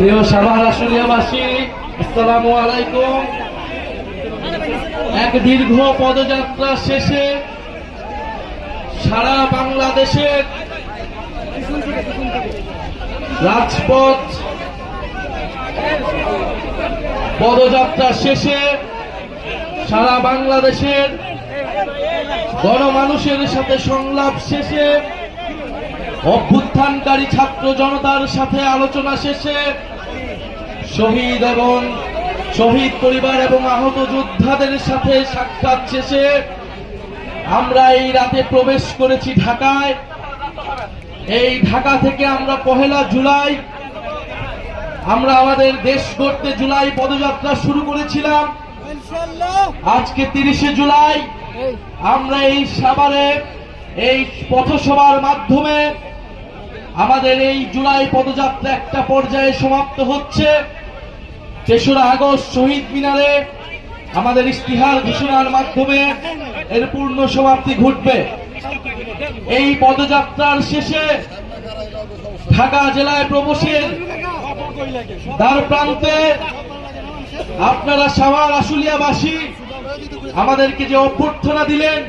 প্রিয় সাভার আশুলিয়াবাসী, আসসালামু আলাইকুম। এক দীর্ঘ পদযাত্রা শেষে সারা বাংলাদেশের রাজপথ পদযাত্রা শেষে সারা বাংলাদেশের গণমানুষের সাথে সংলাপ শেষে অভ্যুত্থানকারী ছাত্র জনতার সাথে আলোচনা শেষে শহীদ পরিবার এবং আহত যোদ্ধাদের সাথে সাক্ষাৎ শেষে আমরা এই রাতে প্রবেশ করেছি ঢাকায়। এই ঢাকা থেকে আমরা 1 জুলাই আমরা আমাদের দেশ গড়তে জুলাই পদযাত্রা শুরু করেছিলাম। আজকে 30 জুলাই আমরা এই সাভারে এই পথসভার মাধ্যমে আমাদের এই জুলাই পদযাত্রা একটা পর্যায়ে সমাপ্ত হচ্ছে। 3রা আগস্ট শহীদ মিনারে আমাদের ইশতিহার ঘোষণার মাধ্যমে এর পূর্ণ সমাপ্তি ঘটবে। এই পদযাত্রার শেষে ঢাকা জেলায় প্রবেশের দ্বার প্রান্তে আপনারা সাভার আশুলিয়াবাসী আমাদেরকে যে অভ্যর্থনা দিলেন,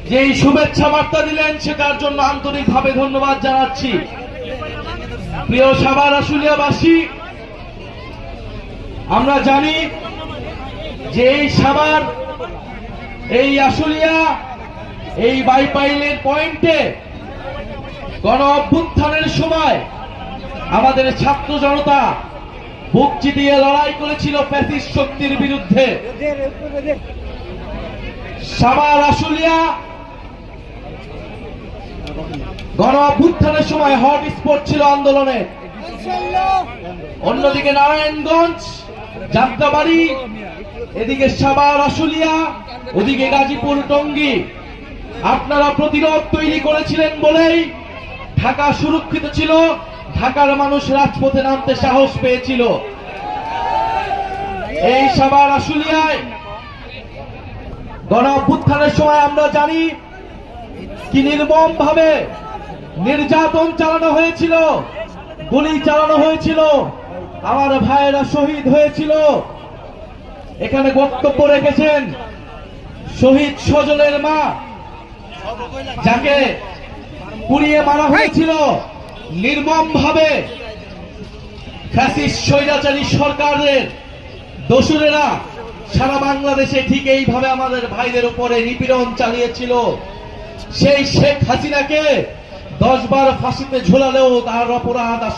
যেই শুভেচ্ছা বার্তা দিলেন, সেটার জন্য আন্তরিকভাবে ধন্যবাদ জানাচ্ছি। প্রিয় সাভার আশুলিয়াবাসী, আমরা জানি যে এই সাভার, এই আশুলিয়া, এই বাইপাইলের পয়েন্টে গণ অভ্যুত্থানের সময় আমাদের ছাত্র জনতা বুক চিতিয়ে লড়াই করেছিল ফ্যাসিস্ট শক্তির বিরুদ্ধে। সাভার আশুলিয়া গণ অভ্যুত্থানের সময় হট স্পট ছিল আন্দোলনে। অন্যদিকে নারায়ণগঞ্জ, যাত্রাবাড়ি, এদিকে সাভার আশুলিয়া, ওদিকে গাজীপুর, টঙ্গী, আপনারা প্রতিরোধ তৈরি করেছিলেন বলেই ঢাকা সুরক্ষিত ছিল। ঢাকার মানুষ রাজপথে নামতে সাহস পেয়েছিল। এই সাভার আশুলিয়ায় গণ অভ্যুত্থানের সময় আমরা জানি কি নির্মম ভাবে নির্যাতন চালানো হয়েছিল, গুলি চালানো হয়েছিল, আমার ভাইয়েরা শহীদ হয়েছিল। এখানে বক্তব্য রেখেছেন শহীদ সজলের মা, যাকে পুড়িয়ে মারা হয়েছিল নির্মম ভাবে ফ্যাসিস্ট স্বৈরাচারী সরকারের দোসরেরা সারা বাংলাদেশে ঠিক এইভাবে আমাদের ভাইদের উপরে নিপীড়ন চালিয়েছিল। সেই শেখ হাসিনাকে 10 বার ফাঁসিতে ঝোলালেও তার অপরাধ আসলে